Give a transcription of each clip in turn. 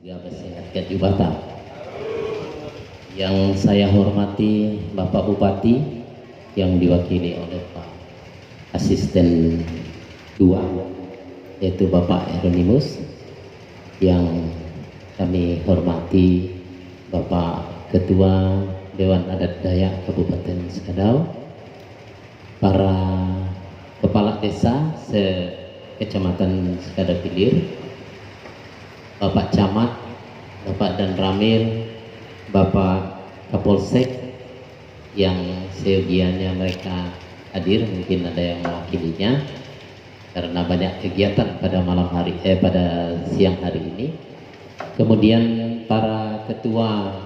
juga masyarakat di Batam. Yang saya hormati Bapak Bupati yang diwakili oleh Pak Asisten 2 yaitu Bapak Eronimus, yang kami hormati Bapak Ketua Dewan Adat Dayak Kabupaten Sekadau, para kepala desa se-Kecamatan Sekadau Hilir, Bapak Camat, Bapak Dan Ramil, Bapak Kapolsek yang seyogianya mereka hadir, mungkin ada yang mewakilinya karena banyak kegiatan pada pada siang hari ini. Kemudian para ketua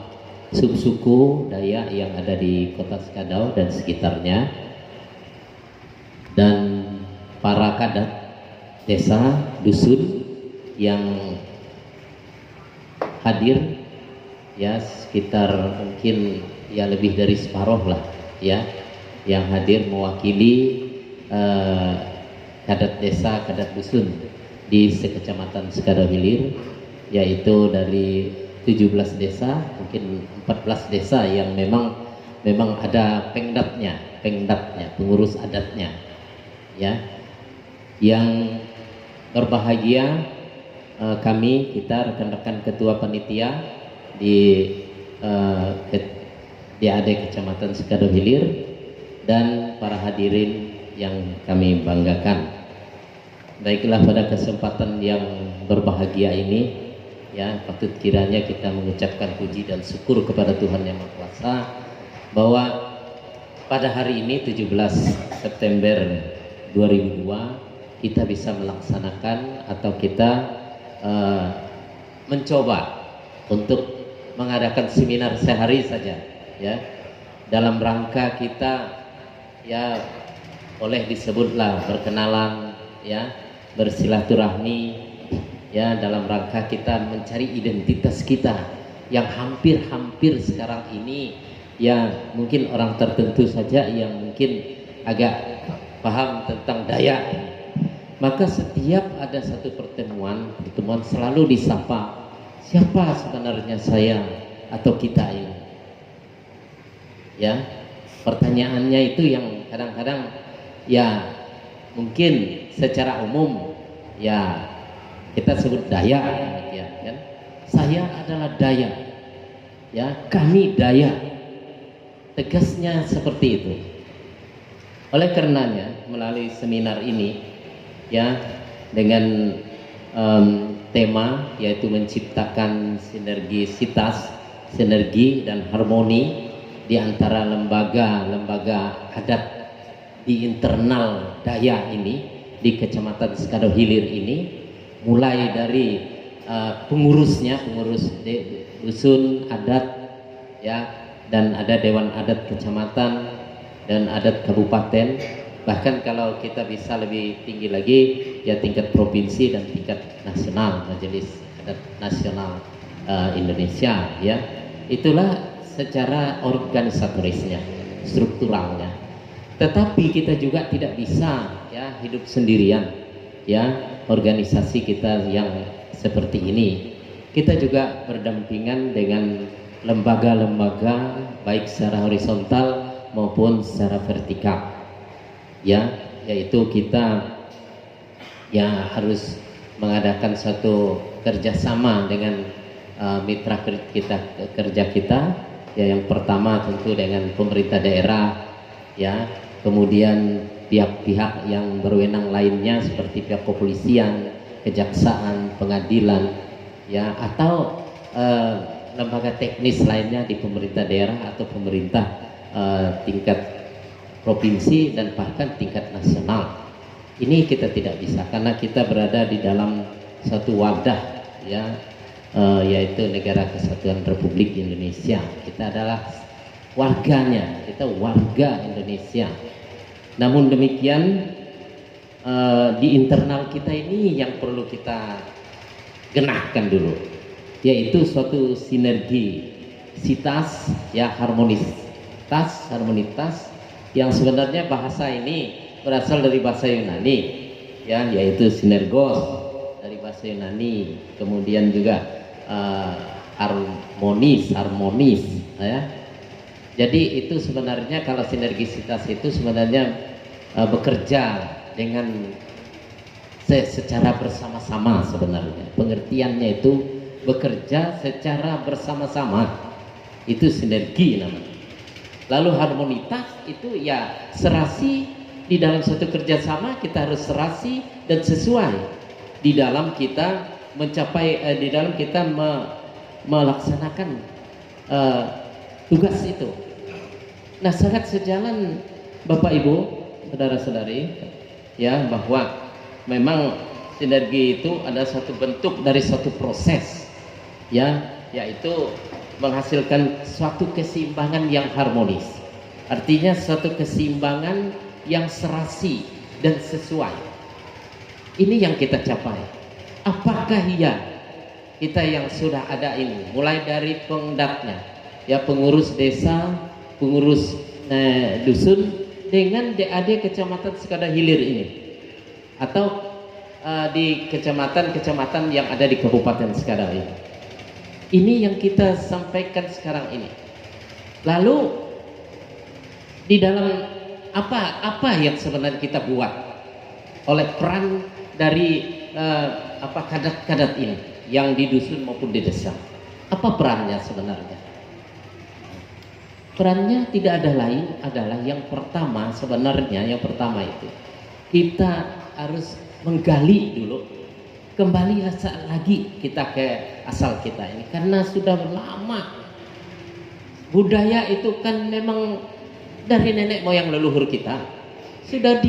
subsuku Dayak yang ada di Kota Sekadau dan sekitarnya, dan para kadat desa dusun yang hadir, ya sekitar mungkin ya lebih dari separuh lah ya yang hadir mewakili kadat desa, kadat dusun di sekecamatan Sekadau Hilir, yaitu dari 17 desa, mungkin 14 desa yang memang ada pengdatnya, pengurus adatnya ya. Yang berbahagia kita rekan-rekan ketua panitia di DAD Kecamatan Sekadau Hilir dan para hadirin yang kami banggakan. Baiklah, pada kesempatan yang berbahagia ini ya, patut kiranya kita mengucapkan puji dan syukur kepada Tuhan Yang Maha Kuasa bahwa pada hari ini 17 September 2002 kita bisa melaksanakan atau kita mencoba untuk mengadakan seminar sehari saja ya, dalam rangka kita ya boleh disebutlah berkenalan ya, bersilaturahmi ya, dalam rangka kita mencari identitas kita yang hampir-hampir sekarang ini ya, mungkin orang tertentu saja yang mungkin agak paham tentang Dayak ini. Maka setiap ada satu pertemuan selalu disapa, siapa sebenarnya saya atau kita ini ya. Pertanyaannya itu yang kadang-kadang ya mungkin secara umum ya kita sebut Dayak ya kan, saya adalah Dayak ya, kami Dayak, tegasnya seperti itu. Oleh karenanya melalui seminar ini ya, dengan tema yaitu menciptakan sinergi dan harmoni di antara lembaga adat di internal Dayak ini di Kecamatan Sekadau Hilir ini, mulai dari pengurus dusun adat ya, dan ada Dewan Adat Kecamatan dan adat kabupaten, bahkan kalau kita bisa lebih tinggi lagi ya tingkat provinsi dan tingkat nasional, Majelis Adat Nasional Indonesia ya. Itulah secara organisatorisnya, strukturalnya. Tetapi kita juga tidak bisa ya hidup sendirian ya, organisasi kita yang seperti ini. Kita juga berdampingan dengan lembaga-lembaga baik secara horizontal maupun secara vertikal ya, yaitu kita ya harus mengadakan suatu kerjasama dengan mitra kerja kita ya. Yang pertama tentu dengan pemerintah daerah ya, kemudian pihak-pihak yang berwenang lainnya seperti pihak kepolisian, kejaksaan, pengadilan ya, atau lembaga teknis lainnya di pemerintah daerah atau pemerintah tingkat provinsi dan bahkan tingkat nasional. Ini kita tidak bisa karena kita berada di dalam satu wadah ya, yaitu Negara Kesatuan Republik Indonesia. Kita adalah warganya, kita warga Indonesia. Namun demikian di internal kita ini yang perlu kita genahkan dulu, yaitu suatu sinergisitas ya, harmonitas yang sebenarnya bahasa ini berasal dari bahasa Yunani ya, yaitu sinergos dari bahasa Yunani. Kemudian juga eh, harmonis ya. Jadi itu sebenarnya kalau sinergisitas itu sebenarnya bekerja dengan secara bersama-sama sebenarnya. Pengertiannya itu bekerja secara bersama-sama. Itu sinergi namanya. Lalu harmonitas itu ya serasi, di dalam satu kerjasama kita harus serasi dan sesuai di dalam kita mencapai di dalam kita melaksanakan tugas itu. Nah, sangat sejalan Bapak Ibu, saudara-saudari, ya, bahwa memang sinergi itu adalah satu bentuk dari suatu proses, ya, yaitu menghasilkan suatu keseimbangan yang harmonis. Artinya suatu keseimbangan yang serasi dan sesuai. Ini yang kita capai. Apakah iya kita yang sudah ada ini, mulai dari pengdatnya, ya, pengurus desa, pengurus dusun dengan DAD Kecamatan Sekadar Hilir ini, atau di kecamatan-kecamatan yang ada di Kabupaten Sekadar ini yang kita sampaikan sekarang ini. Lalu di dalam apa yang sebenarnya kita buat oleh peran dari kadat-kadat ini yang di dusun maupun di desa? Apa perannya sebenarnya? Perannya tidak ada lain adalah yang pertama itu kita harus menggali dulu, kembali lagi kita ke asal kita ini, karena sudah lama budaya itu kan memang dari nenek moyang leluhur kita sudah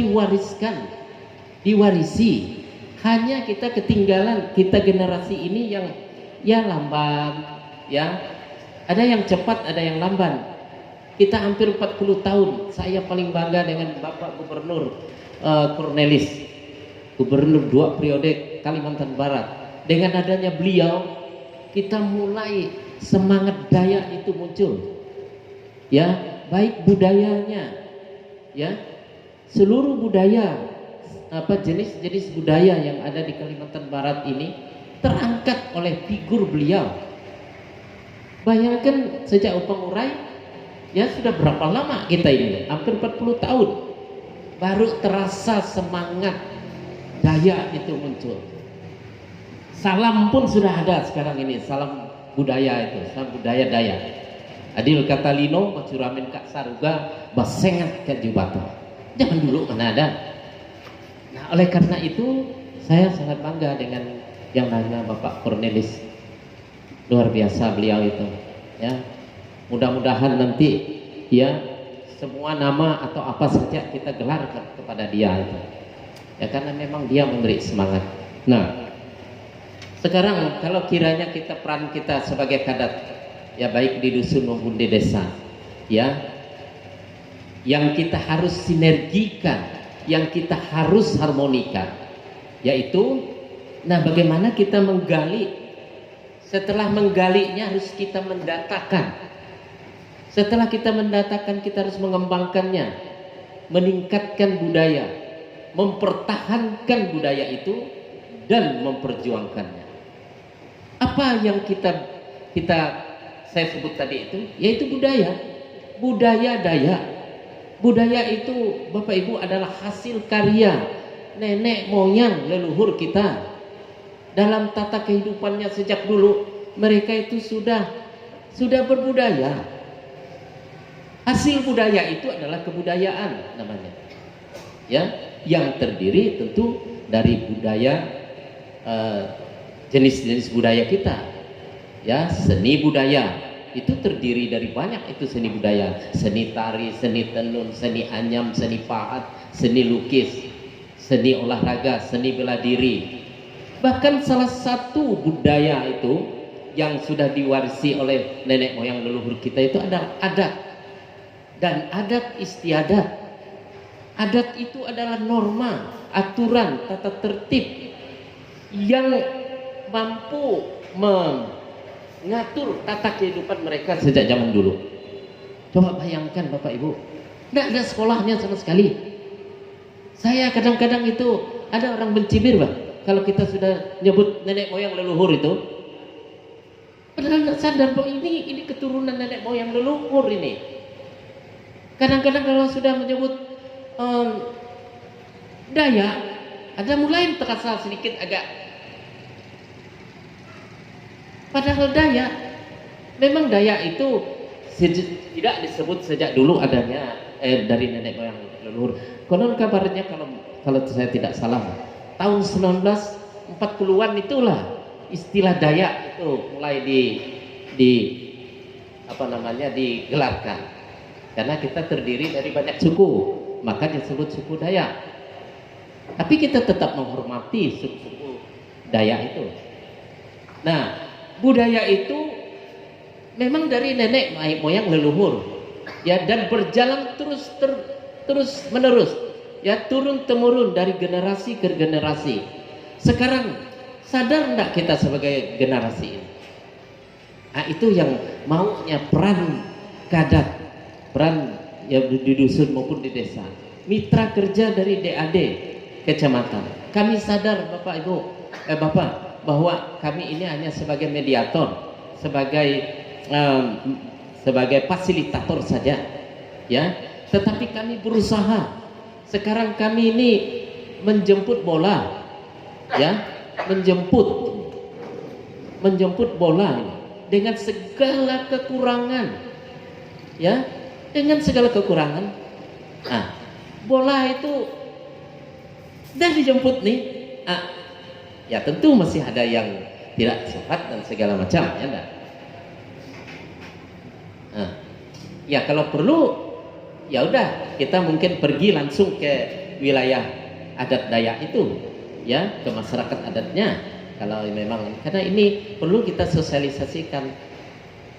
diwarisi. Hanya kita ketinggalan, kita generasi ini yang ya lamban, ya, ada yang cepat, ada yang lamban. Kita hampir 40 tahun. Saya paling bangga dengan Bapak Gubernur Cornelis, Gubernur 2 periode Kalimantan Barat. Dengan adanya beliau, kita mulai semangat daya itu muncul, ya, baik budayanya, ya, seluruh budaya, jenis-jenis budaya yang ada di Kalimantan Barat ini terangkat oleh figur beliau. Bayangkan sejak Upang Urai, ya, sudah berapa lama kita ini, hampir 40 tahun baru terasa semangat daya itu muncul. Salam pun sudah ada sekarang ini, salam budaya itu, salam budaya daya. Adil kata Lino, macuramin kak saruga, basengat ke jubata. Jangan dulu mana ada. Nah, oleh karena itu saya sangat bangga dengan yang namanya Bapak Cornelis. Luar biasa beliau itu, ya. Mudah-mudahan nanti, ya, semua nama atau apa saja kita gelar kepada dia itu, ya, karena memang dia memberi semangat. Nah, sekarang kalau kiranya peran kita sebagai kadat, ya, baik di dusun maupun di desa, ya, yang kita harus sinergikan, yang kita harus harmonikan, yaitu, nah, bagaimana kita menggali. Setelah menggalinya harus kita mendatakan. Setelah kita mendatakan, kita harus mengembangkannya, meningkatkan budaya, mempertahankan budaya itu, dan memperjuangkannya. Apa yang saya sebut tadi itu, yaitu budaya daya. Budaya itu, Bapak Ibu, adalah hasil karya nenek moyang leluhur kita. Dalam tata kehidupannya sejak dulu, mereka itu sudah berbudaya. Hasil budaya itu adalah kebudayaan namanya, ya, yang terdiri tentu dari budaya, jenis-jenis budaya kita, ya. Seni budaya itu terdiri dari banyak, itu seni budaya, seni tari, seni tenun, seni anyam, seni pahat, seni lukis, seni olahraga, seni bela diri. Bahkan salah satu budaya itu yang sudah diwarisi oleh nenek moyang leluhur kita itu adalah adat dan adat istiadat. Adat itu adalah norma, aturan, tata tertib yang mampu mengatur tata kehidupan mereka sejak zaman dulu. Coba bayangkan Bapak Ibu, tidak ada sekolahnya sama sekali. Saya kadang-kadang itu ada orang mencibir, Pak, kalau kita sudah nyebut nenek moyang leluhur itu. Padahal nggak sadar bahwa ini keturunan nenek moyang leluhur ini. Kadang-kadang kalau sudah menyebut Dayak, ada mulai terasa sedikit agak. Padahal Dayak, memang Dayak itu tidak disebut sejak dulu adanya dari nenek moyang leluhur. Konon kabarnya kalau saya tidak salah, tahun 1940-an itulah istilah Dayak itu mulai digelarkan. Karena kita terdiri dari banyak suku, maka disebut suku Dayak. Tapi kita tetap menghormati suku Dayak itu. Nah, budaya itu memang dari nenek moyang leluhur, ya, dan berjalan terus menerus, ya, turun temurun dari generasi ke generasi. Sekarang sadar enggak kita sebagai generasi ini? Nah, itu yang maunya peran Kadad, peran ya di dusun maupun di desa, mitra kerja dari DAD kecamatan. Kami sadar Bapak bahwa kami ini hanya sebagai mediator, sebagai fasilitator saja, ya. Tetapi kami berusaha. Sekarang kami ini menjemput bola, ya, menjemput bola ini dengan segala kekurangan, ya, dengan segala kekurangan. Nah, bola itu dan dijemput nih, ya tentu masih ada yang tidak sehat dan segala macam, ya enggak? Ya kalau perlu, ya udah kita mungkin pergi langsung ke wilayah adat Dayak itu, ya, ke masyarakat adatnya. Kalau memang, karena ini perlu kita sosialisasikan.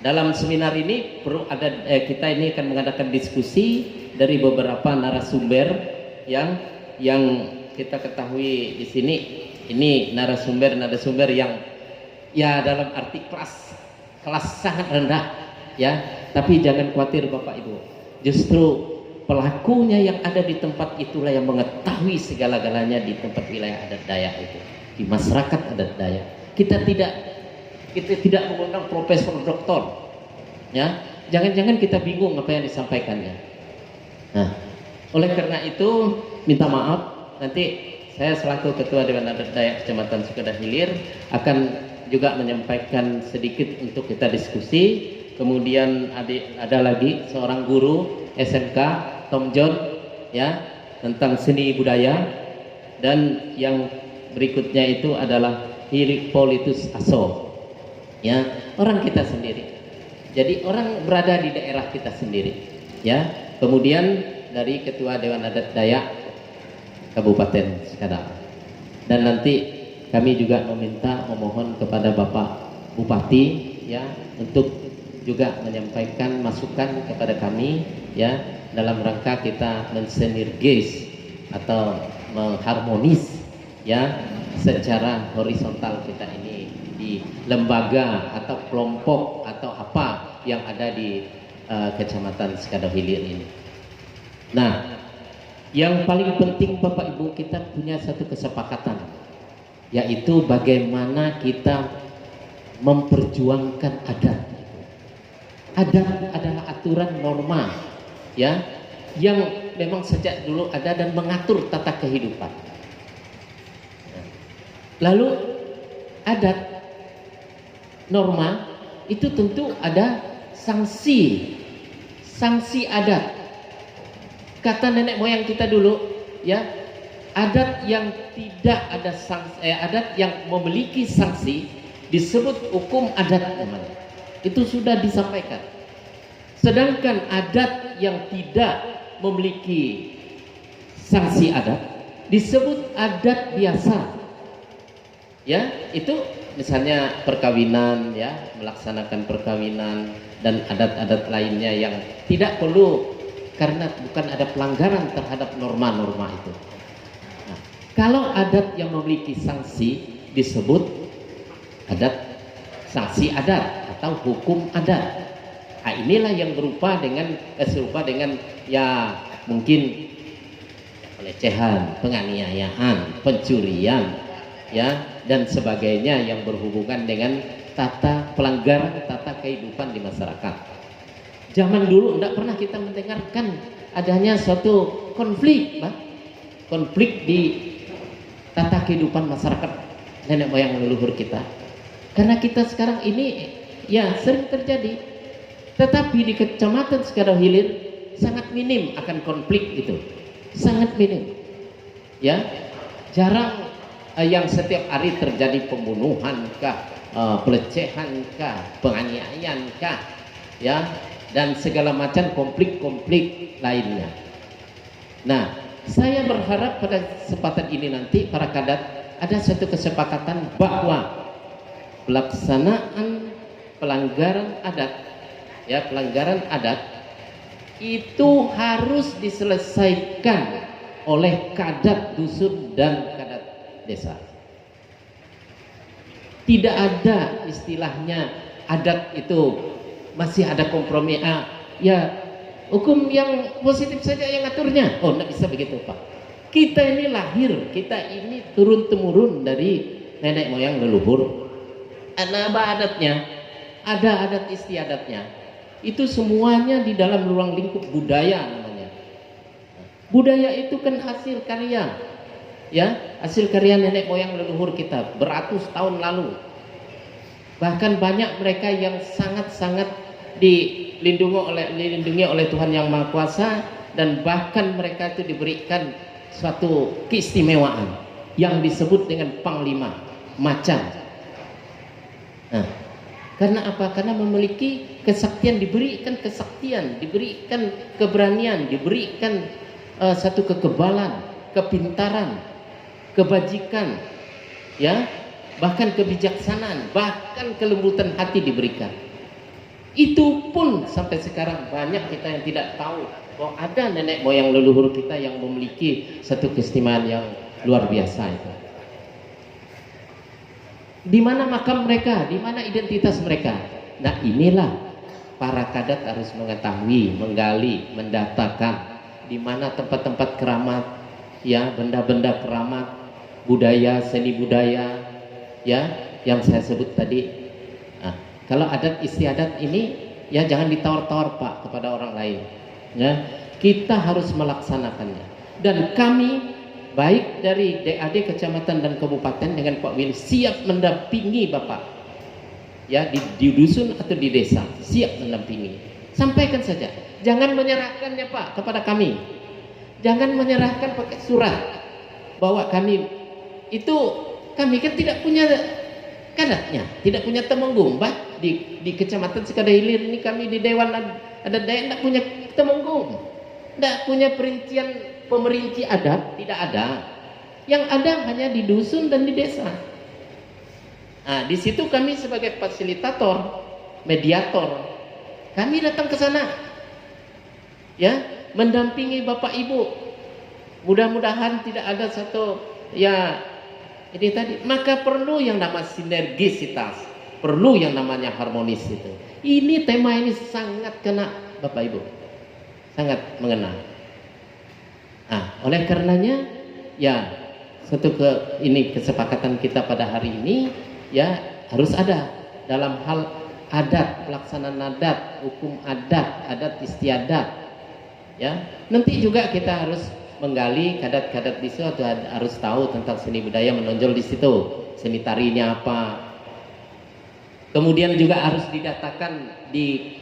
Dalam seminar ini perlu kita ini akan mengadakan diskusi dari beberapa narasumber yang kita ketahui di sini. Ini narasumber yang ya dalam arti kelas sangat rendah, ya. Tapi jangan khawatir Bapak Ibu, justru pelakunya yang ada di tempat itulah yang mengetahui segala-galanya di tempat wilayah adat Dayak itu, di masyarakat adat Dayak. Kita tidak mengundang profesor doktor, ya. Jangan-jangan kita bingung apa yang disampaikannya. Nah, oleh karena itu minta maaf, nanti saya selaku Ketua Dewan Adat Dayak Kecamatan Sukadah akan juga menyampaikan sedikit untuk kita diskusi. Kemudian ada lagi seorang guru SMK, Tom John, ya, tentang seni budaya. Dan yang berikutnya itu adalah Hippolytus Aso, ya, orang kita sendiri. Jadi orang berada di daerah kita sendiri, ya. Kemudian dari Ketua Dewan Adat Dayak Kabupaten Sekadang. Dan nanti kami juga memohon kepada Bapak Bupati, ya, untuk juga menyampaikan masukan kepada kami, ya, dalam rangka kita mensinergis atau mengharmonis, ya, secara horizontal kita ini di lembaga atau kelompok atau apa yang ada di Kecamatan Sekadau Hilir ini. Nah, yang paling penting Bapak Ibu, kita punya satu kesepakatan, yaitu bagaimana kita memperjuangkan adat. Adat adalah aturan norma, ya, yang memang sejak dulu ada dan mengatur tata kehidupan. Lalu adat norma itu tentu ada sanksi adat. Kata nenek moyang kita dulu, ya, adat yang tidak ada sanksi, adat yang memiliki sanksi disebut hukum adat namanya. Itu sudah disampaikan. Sedangkan adat yang tidak memiliki sanksi adat disebut adat biasa. Ya, itu misalnya perkawinan, ya, melaksanakan perkawinan dan adat-adat lainnya yang tidak perlu karena bukan ada pelanggaran terhadap norma-norma itu. Nah, kalau adat yang memiliki sanksi disebut adat sanksi adat atau hukum adat. Nah, inilah yang serupa dengan ya mungkin pelecehan, penganiayaan, pencurian, ya, dan sebagainya yang berhubungan dengan pelanggaran tata kehidupan di masyarakat. Zaman dulu tidak pernah kita mendengarkan adanya suatu konflik, Pak. Konflik di tata kehidupan masyarakat nenek moyang leluhur kita. Karena kita sekarang ini ya sering terjadi, tetapi di Kecamatan Sekadau Hilir sangat minim akan konflik itu, sangat minim. Ya, jarang yang setiap hari terjadi pembunuhan kah, pelecehan kah, penganiayaan kah, ya, dan segala macam konflik-konflik lainnya. Nah, saya berharap pada kesempatan ini nanti para kadat ada suatu kesepakatan bahwa pelaksanaan pelanggaran adat, ya, pelanggaran adat itu harus diselesaikan oleh kadat dusun dan kadat desa. Tidak ada istilahnya adat itu masih ada kompromi, ya hukum yang positif saja yang ngaturnya. Oh, tidak bisa begitu, Pak. Kita ini lahir, kita ini turun temurun dari nenek moyang leluhur. Ada adatnya, ada adat istiadatnya. Itu semuanya di dalam ruang lingkup budaya namanya. Budaya itu kan hasil karya, ya, hasil karya nenek moyang leluhur kita beratus tahun lalu. Bahkan banyak mereka yang sangat-sangat dilindungi oleh Tuhan Yang Maha Kuasa, dan bahkan mereka itu diberikan suatu keistimewaan yang disebut dengan panglima macan. Nah, karena apa? Karena memiliki kesaktian, diberikan kesaktian, diberikan keberanian, diberikan satu kekebalan, kepintaran, kebajikan, ya, bahkan kebijaksanaan, bahkan kelembutan hati diberikan. Itu pun sampai sekarang banyak kita yang tidak tahu bahwa ada nenek moyang leluhur kita yang memiliki satu keistimewaan yang luar biasa itu. Di mana makam mereka, di mana identitas mereka. Nah, inilah para kadat harus mengetahui, menggali, mendatakan di mana tempat-tempat keramat, ya, benda-benda keramat, budaya, seni budaya, ya, yang saya sebut tadi. Nah, kalau adat istiadat ini ya jangan ditawar-tawar, Pak, kepada orang lain. Ya, kita harus melaksanakannya. Dan kami baik dari DAD kecamatan dan kabupaten dengan Pak Willy siap mendampingi Bapak, ya, di dusun atau di desa, siap mendampingi. Sampaikan saja, jangan menyerahkannya, Pak, kepada kami. Jangan menyerahkan pakai surat bahwa kami kan tidak punya kadatnya, tidak punya temenggung, Pak. Di Kecamatan Sekadau Hilir ini kami di Dewan Adat Dayak tidak punya temenggung, tidak punya perincian pemerinci adat, tidak ada. Yang ada hanya di dusun dan di desa. Nah, di situ kami sebagai fasilitator, mediator, kami datang ke sana, ya, mendampingi Bapak Ibu. Mudah-mudahan tidak ada satu, ya, ini tadi. Maka perlu yang namanya sinergisitas, perlu yang namanya harmonis itu. Ini tema ini sangat kena, Bapak Ibu, sangat mengena. Nah, oleh karenanya, ya, ini kesepakatan kita pada hari ini, ya, harus ada dalam hal adat, pelaksanaan adat, hukum adat, adat istiadat, ya. Nanti juga kita harus menggali kadat-kadat di situ, harus tahu tentang seni budaya menonjol di situ, seni tarinya apa. Kemudian juga harus didatakan di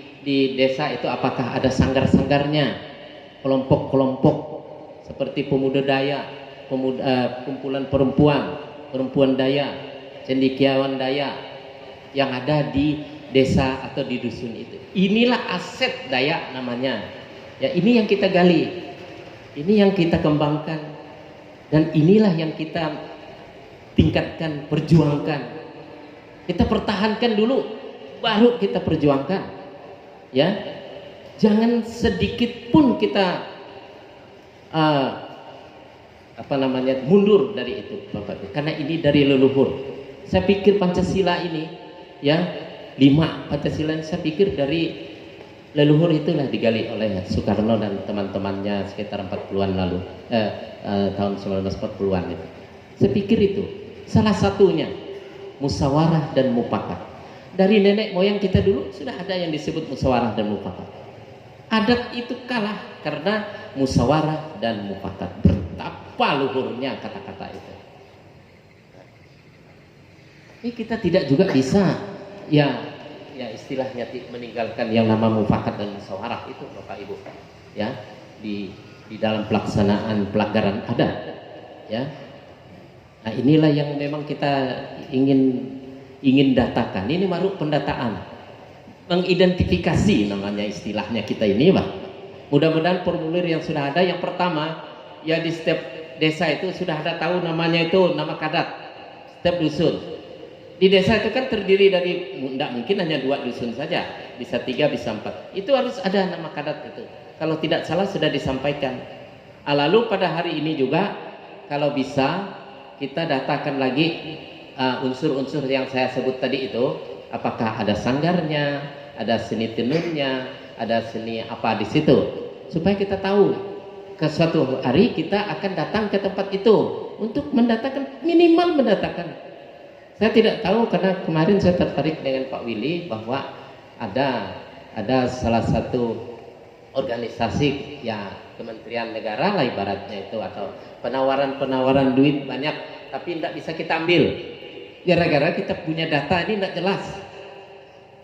desa itu apakah ada sanggar-sanggarnya, kelompok-kelompok seperti pemuda Dayak, kumpulan perempuan Dayak, cendekiawan Dayak yang ada di desa atau di dusun itu. Inilah aset Dayak namanya. Ya, ini yang kita gali, ini yang kita kembangkan, dan inilah yang kita tingkatkan, perjuangkan. Kita pertahankan dulu, baru kita perjuangkan. Ya, jangan sedikit pun kita mundur dari itu, Bapak. Karena ini dari leluhur. Saya pikir Pancasila ini, ya, 5 Pancasila ini saya pikir dari leluhur itulah digali oleh Soekarno dan teman-temannya sekitar 40-an lalu, tahun 1940-an itu. Saya pikir itu salah satunya musyawarah dan mufakat. Dari nenek moyang kita dulu sudah ada yang disebut musyawarah dan mufakat. Adat itu kalah karena musyawarah dan mufakat. Betapa luhurnya kata-kata itu. Ini kita tidak juga bisa ya istilahnya meninggalkan yang nama mufakat dan musyawarah itu, Bapak Ibu. Ya, di dalam pelaksanaan pelanggaran ada. Ya. Nah, inilah yang memang kita ingin datakan. Ini baru pendataan, mengidentifikasi namanya istilahnya kita ini, Pak. Mudah-mudahan formulir yang sudah ada, yang pertama ya di setiap desa itu sudah ada tahu namanya itu nama kadat setiap dusun. Di desa itu kan terdiri dari, tidak mungkin hanya 2 dusun saja, bisa 3, bisa 4. Itu harus ada nama kadat itu. Kalau tidak salah sudah disampaikan. Lalu pada hari ini juga kalau bisa kita datakan lagi unsur-unsur yang saya sebut tadi itu, apakah ada sanggarnya, ada seni tenunnya, ada seni apa di situ, supaya kita tahu ke suatu hari kita akan datang ke tempat itu untuk mendatangkan, minimal mendatangkan. Saya tidak tahu karena kemarin saya tertarik dengan Pak Willy bahwa ada salah satu organisasi ya Kementerian Negara lah ibaratnya itu, atau penawaran duit banyak tapi tidak bisa kita ambil gara-gara kita punya data ini tidak jelas.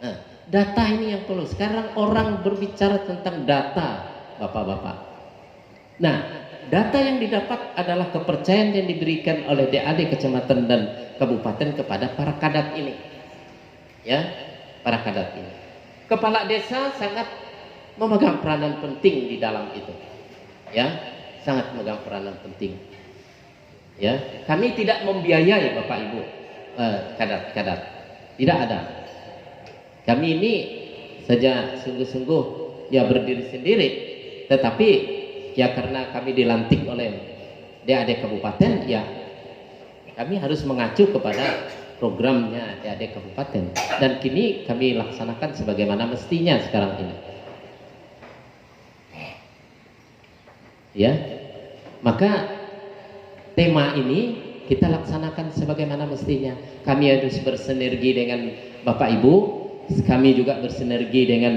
Nah, data ini yang perlu. Sekarang orang berbicara tentang data, Bapak-bapak. Nah, data yang didapat adalah kepercayaan yang diberikan oleh DAD kecamatan dan kabupaten kepada para kadat ini. Ya, para kadat ini. Kepala desa sangat memegang peranan penting di dalam itu. Ya, sangat memegang peranan penting. Ya, kami tidak membiayai Bapak Ibu kadat-kadat. Tidak ada. Kami ini saja sungguh-sungguh ya berdiri sendiri, tetapi ya karena kami dilantik oleh DAD Kabupaten, ya kami harus mengacu kepada programnya DAD Kabupaten, dan kini kami laksanakan sebagaimana mestinya sekarang ini. Ya, maka tema ini kita laksanakan sebagaimana mestinya. Kami harus bersinergi dengan Bapak Ibu, kami juga bersinergi dengan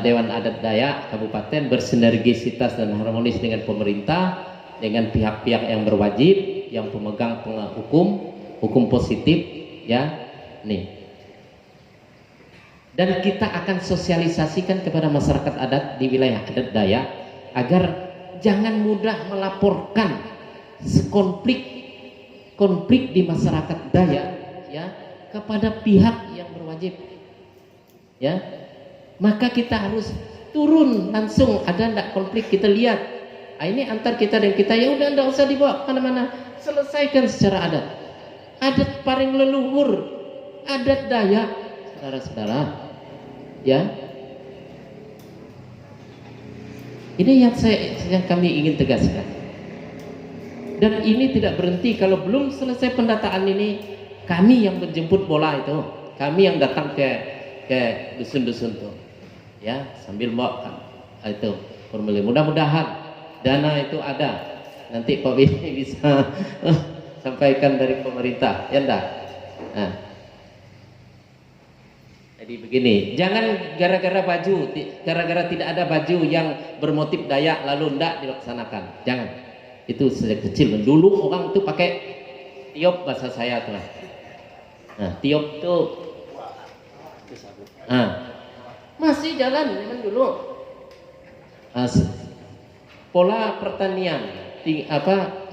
Dewan Adat Dayak Kabupaten, bersinergisitas dan harmonis dengan pemerintah, dengan pihak-pihak yang berwajib, yang pemegang hukum positif, ya. Nih. Dan kita akan sosialisasikan kepada masyarakat adat di wilayah adat Dayak agar jangan mudah melaporkan konflik di masyarakat Dayak ya kepada pihak yang berwajib. Ya. Maka kita harus turun langsung, ada enggak konflik, kita lihat. Ini antar kita dan kita, ya udah enggak usah dibawa kemana-mana, selesaikan secara adat. Adat paling leluhur, adat Dayak, saudara-saudara. Ya. Ini yang kami ingin tegaskan. Dan ini tidak berhenti kalau belum selesai pendataan ini, kami yang menjemput bola itu, kami yang datang ke dusun-dusun tuh, ya sambil bawa itu formulir. Mudah-mudahan dana itu ada, nanti Pak Bini bisa sampaikan dari pemerintah, ya enggak? Nah, jadi begini, jangan gara-gara tidak ada baju yang bermotif Dayak lalu enggak dilaksanakan, jangan. Itu sejak kecil. Dulu orang tuh pakai tiop, bahasa saya tuh. Nah, tiop tuh masih jalan memang dulu. Pola pertanian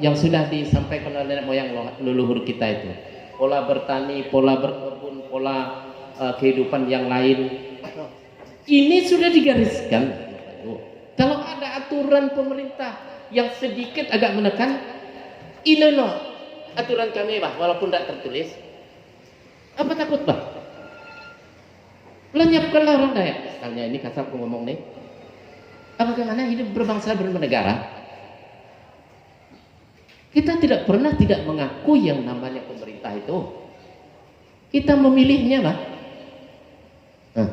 yang sudah disampaikan oleh nenek moyang leluhur kita itu. Pola bertani, pola berkebun, pola kehidupan yang lain. Ini sudah digariskan. Kalau ada aturan pemerintah yang sedikit agak menekan, ini loh aturan kami, bah, walaupun tidak tertulis. Apa takut, bah? Lenyapkanlah orang Dayak. Misalnya ini kasar aku ngomong nih. Bagaimana hidup berbangsa bernegara? Kita tidak pernah tidak mengakui yang namanya pemerintah itu. Kita memilihnya, bah. Nah,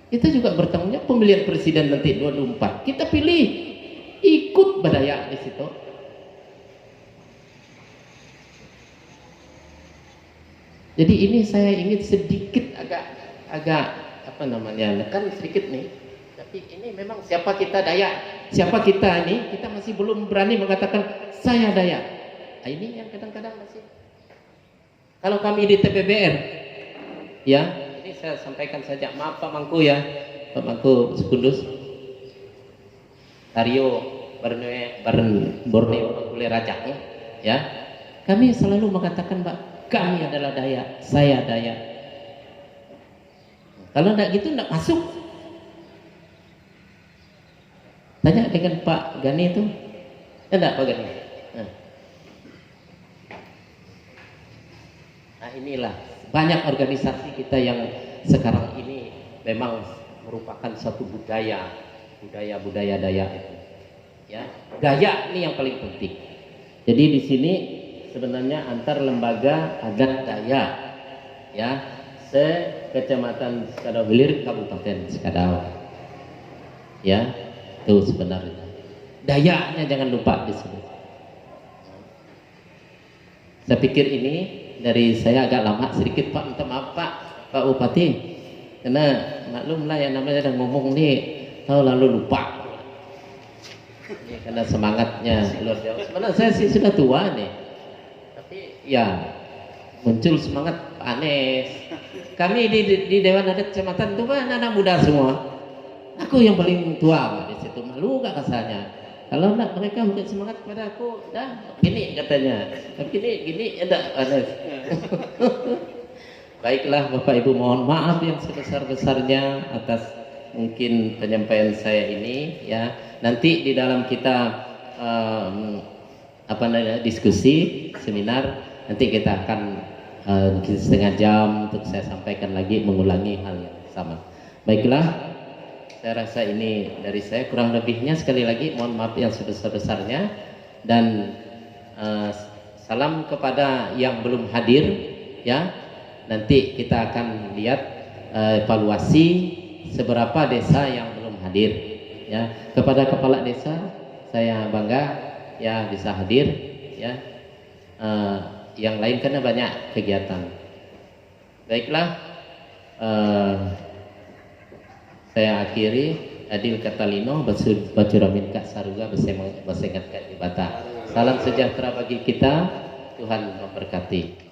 kita juga bertanggung jawab pemilihan presiden nanti 2024. Kita pilih, ikut Dayak di situ. Jadi ini saya ingin sedikit agak apa namanya, kan sedikit nih. Tapi ini memang siapa kita Dayak, siapa kita ini, kita masih belum berani mengatakan saya Dayak. Nah, ini yang kadang-kadang masih. Kalau kami di TPBR, ya, ini saya sampaikan saja, maaf Pak Mangku ya, Pak Mangku Sekundus, Tario Borneo Mangkule Rajak ya. Kami selalu mengatakan Pak, kami adalah Dayak, saya Dayak. Kalau enggak gitu enggak masuk. Tanya dengan Pak Gani itu, enggak Pak Gani. Nah inilah banyak organisasi kita yang sekarang ini memang merupakan satu budaya Dayak itu. Ya, Dayak ini yang paling penting. Jadi di sini sebenarnya antar lembaga adat Dayak, ya, Kecamatan Sekadau Hilir, Kabupaten Sekadau. Ya, itu sebenarnya. Dayaknya jangan lupa disebut. Saya pikir ini dari saya agak lama sedikit Pak, minta maaf Pak Bupati, karena maklumlah yang namanya sedang ngomong nih, tahu lalu lupa. Ini karena semangatnya luar jauh. Sebenarnya saya sih sudah tua nih, tapi ya muncul semangat Pak Anes. Kami di Dewan Adat Kecamatan itu kan anak muda semua. Aku yang paling tua Pak di situ, malu gak kasarnya. Kalau enggak mereka mungkin semangat pada aku, dah gini katanya, tapi gini enggak Anes. Baiklah Bapak Ibu, mohon maaf yang sebesar-besarnya atas mungkin penyampaian saya ini ya. Nanti di dalam kita diskusi seminar, nanti kita akan setengah jam untuk saya sampaikan lagi, mengulangi hal yang sama. Baiklah, saya rasa ini dari saya, kurang lebihnya sekali lagi mohon maaf yang sebesar-besarnya, dan salam kepada yang belum hadir ya. Nanti kita akan lihat evaluasi seberapa desa yang belum hadir ya. Kepada kepala desa saya bangga ya bisa hadir ya. Yang lain karena banyak kegiatan. Baiklah, saya akhiri. Adil Katalino Bacuramin Kak Saruga Basengat Kak Dibata. Salam sejahtera bagi kita, Tuhan memberkati.